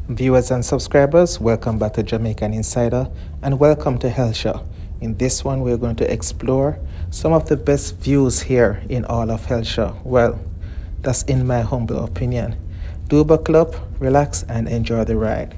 Viewers and subscribers, welcome back to Jamaican Insider and welcome to Hellshire. In this one, we're going to explore some of the best views here in all of Hellshire. Well, that's in my humble opinion. Do buckle up, relax, and enjoy the ride.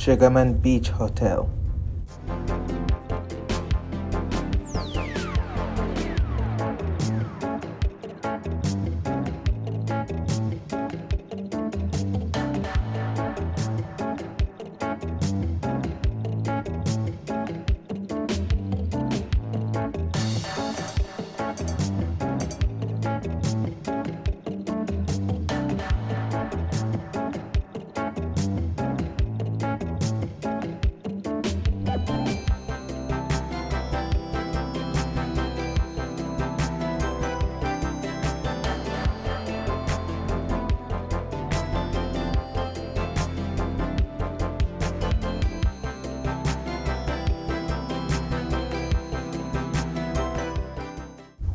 Sugarmans Beach Hotel.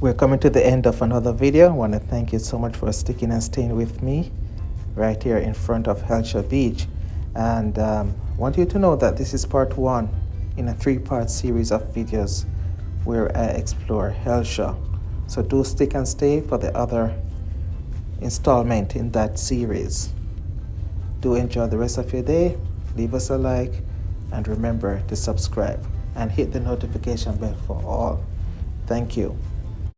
We're coming to the end of another video. I want to thank you so much for sticking and staying with me right here in front of Hellshire Beach. And want you to know that this is part one in a 3-part series of videos where I explore Hellshire. So do stick and stay for the other installment in that series. Do enjoy the rest of your day. Leave us a like and remember to subscribe and hit the notification bell for all. Thank you.